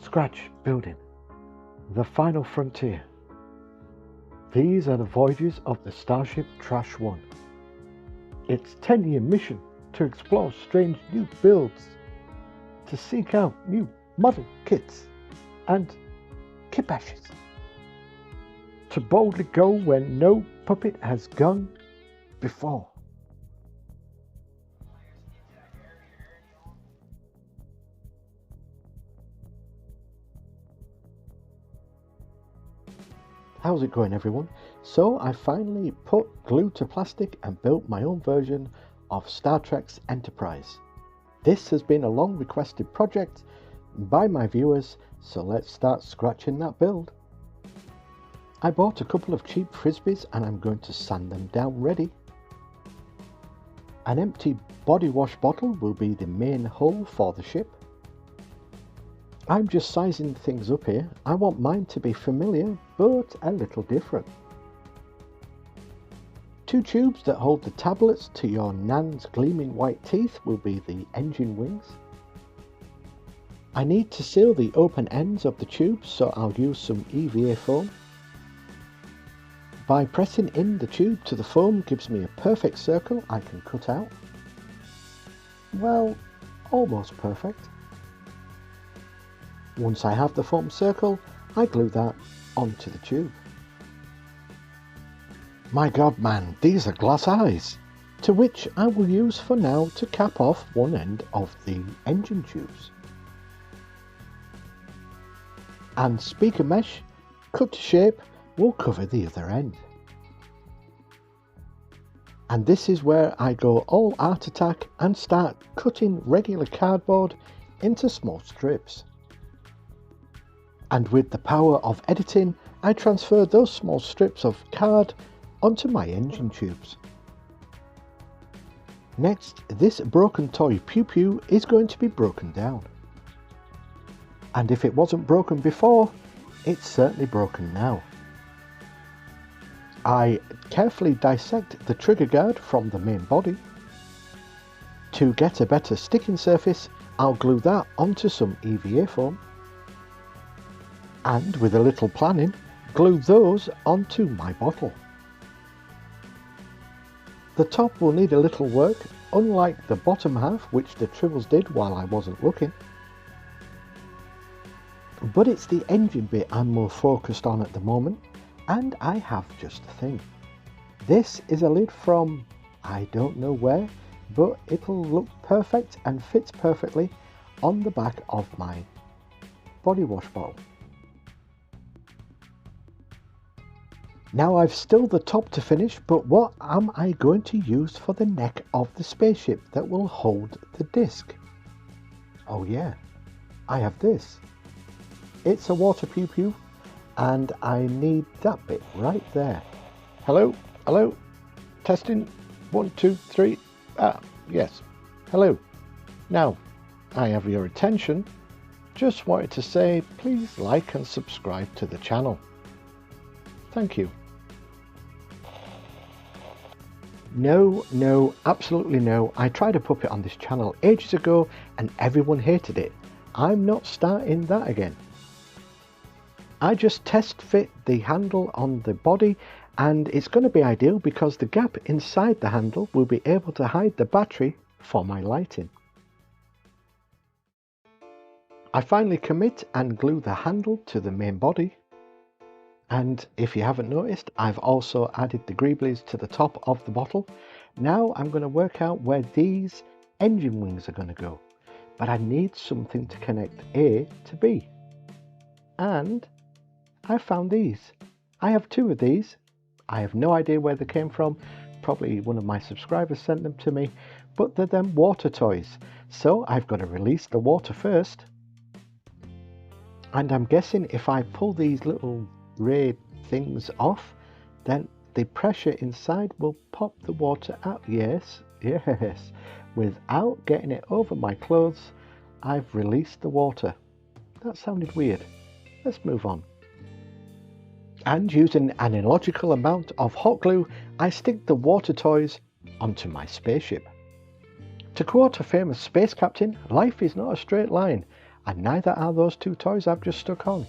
Scratch building. The final frontier. These are the voyages of the starship Trash 1. Its 10-year mission to explore strange new builds, to seek out new model kits and kit bashes, to boldly go where no puppet has gone before. How's it going, everyone? So I finally put glue to plastic and built my own version of Star Trek's Enterprise. This has been a long requested project by my viewers, so let's start scratching that build. I bought a couple of cheap frisbees and I'm going to sand them down ready. An empty body wash bottle will be the main hull for the ship. I'm just sizing things up here. I want mine to be familiar, but a little different. 2 tubes that hold the tablets to your Nan's gleaming white teeth will be the engine wings. I need to seal the open ends of the tubes, so I'll use some EVA foam. By pressing in the tube to the foam gives me a perfect circle I can cut out. Well, almost perfect. Once I have the foam circle, I glue that onto the tube. My god man, these are glass eyes, to which I will use for now to cap off one end of the engine tubes. And speaker mesh, cut to shape, will cover the other end. And this is where I go all art attack and start cutting regular cardboard into small strips. And with the power of editing, I transfer those small strips of card onto my engine tubes. Next, this broken toy Pew Pew is going to be broken down. And if it wasn't broken before, it's certainly broken now. I carefully dissect the trigger guard from the main body. To get a better sticking surface, I'll glue that onto some EVA foam. And with a little planning, glue those onto my bottle. The top will need a little work, unlike the bottom half, which the Tribbles did while I wasn't looking. But it's the engine bit I'm more focused on at the moment, and I have just the thing. This is a lid from I don't know where, but it'll look perfect and fits perfectly on the back of my body wash bottle. Now I've still the top to finish, but what am I going to use for the neck of the spaceship that will hold the disc? Oh yeah, I have this. It's a water Pew Pew, and I need that bit right there. Hello, hello, testing, 1, 2, 3, yes, hello. Now, I have your attention. Just wanted to say, please like and subscribe to the channel. Thank you. No, absolutely no. I tried a puppet on this channel ages ago and everyone hated it. I'm not starting that again. I just test fit the handle on the body, and it's going to be ideal because the gap inside the handle will be able to hide the battery for my lighting. I finally commit and glue the handle to the main body. And if you haven't noticed, I've also added the greeblies to the top of the bottle. Now I'm going to work out where these engine wings are going to go. But I need something to connect A to B. And I found these. I have 2 of these. I have no idea where they came from. Probably one of my subscribers sent them to me. But they're them water toys. So I've got to release the water first. And I'm guessing if I pull these little ray things off, then the pressure inside will pop the water out. Yes, without getting it over my clothes, I've released the water. That sounded weird. Let's move on. And using an illogical amount of hot glue, I stick the water toys onto my spaceship. To quote a famous space captain, life is not a straight line. and neither are those two toys I've just stuck on.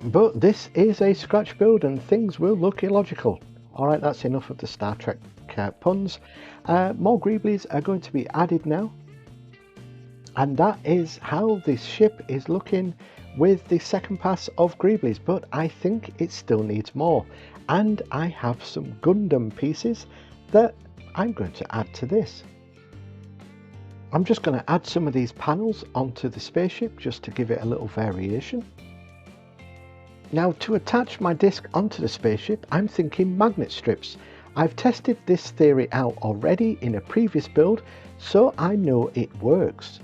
But this is a scratch build and things will look illogical. Alright, that's enough of the Star Trek puns. More Greeblies are going to be added now. And that is how this ship is looking with the second pass of Greeblies. But I think it still needs more. And I have some Gundam pieces that I'm going to add to this. I'm just going to add some of these panels onto the spaceship just to give it a little variation. Now, to attach my disc onto the spaceship, I'm thinking magnet strips. I've tested this theory out already in a previous build, so I know it works.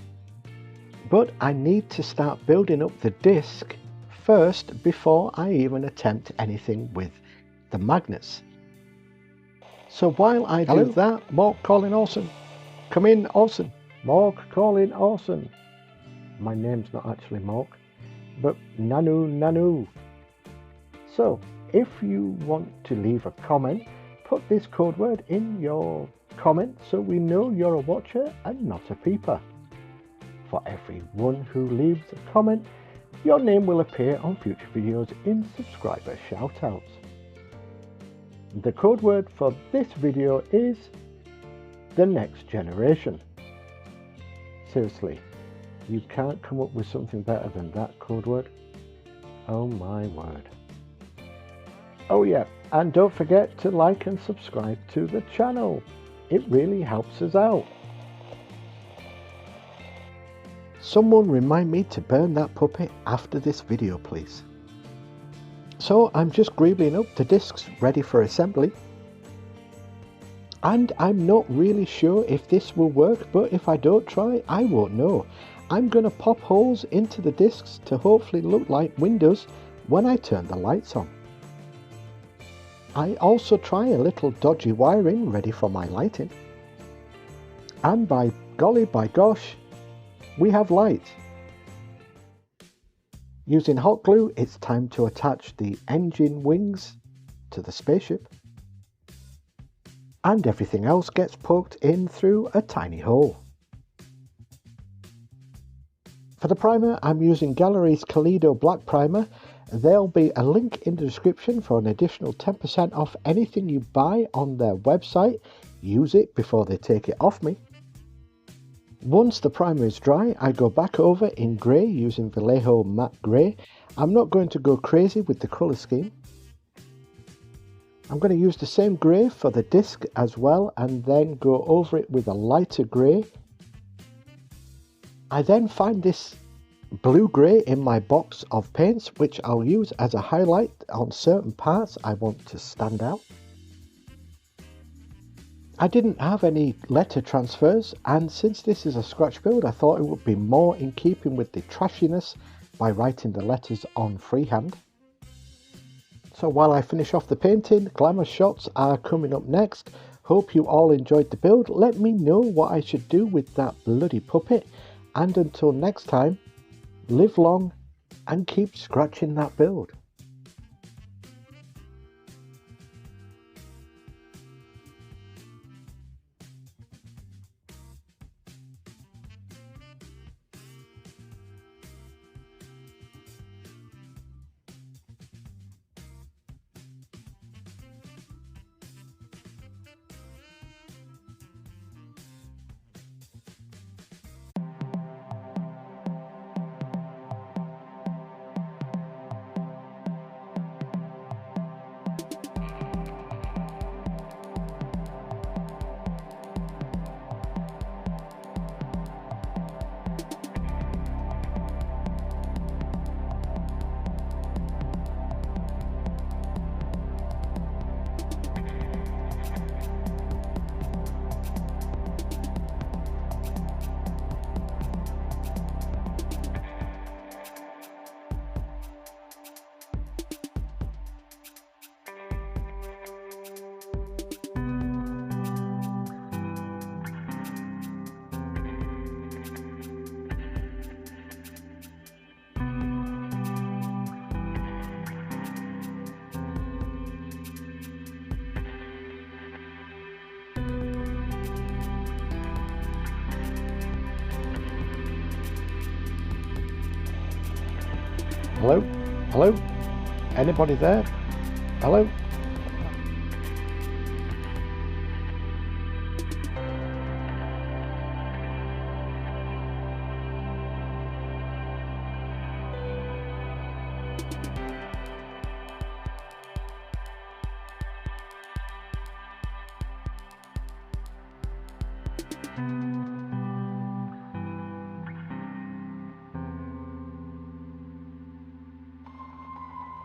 But I need to start building up the disc first before I even attempt anything with the magnets. So while I do that, Mork calling Orson. Come in, Orson. Mork calling Orson. My name's not actually Mork, but Nanu. So, if you want to leave a comment, put this code word in your comment so we know you're a watcher and not a peeper. For everyone who leaves a comment, your name will appear on future videos in subscriber shoutouts. The code word for this video is the next generation. Seriously, you can't come up with something better than that code word. Oh my word. Oh yeah, and don't forget to like and subscribe to the channel. It really helps us out. Someone remind me to burn that puppet after this video, please. So I'm just greebling up the discs ready for assembly. And I'm not really sure if this will work, but if I don't try, I won't know. I'm going to pop holes into the discs to hopefully look like windows when I turn the lights on. I also try a little dodgy wiring ready for my lighting. And by golly, by gosh, we have light. Using hot glue, it's time to attach the engine wings to the spaceship. And everything else gets poked in through a tiny hole. For the primer, I'm using Gallery's Kaleido Black Primer. There'll be a link in the description for an additional 10% off anything you buy on their website. Use it before they take it off me. Once the primer is dry, I go back over in grey using Vallejo Matte Grey. I'm not going to go crazy with the colour scheme. I'm going to use the same grey for the disc as well and then go over it with a lighter grey. I then find this blue-grey in my box of paints, which I'll use as a highlight on certain parts I want to stand out. I didn't have any letter transfers, and since this is a scratch build, I thought it would be more in keeping with the trashiness by writing the letters on freehand. So while I finish off the painting, glamour shots are coming up next. Hope you all enjoyed the build. Let me know what I should do with that bloody puppet, and until next time, live long and keep scratching that build. Hello? Hello? Anybody there? Hello?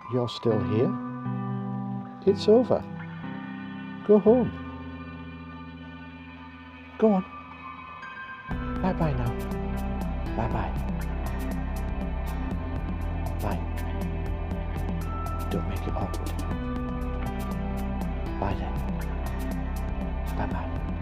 You're still here? It's over. Go home. Go on. Bye-bye now. Bye-bye. Bye. Don't make it awkward. Bye then. Bye-bye.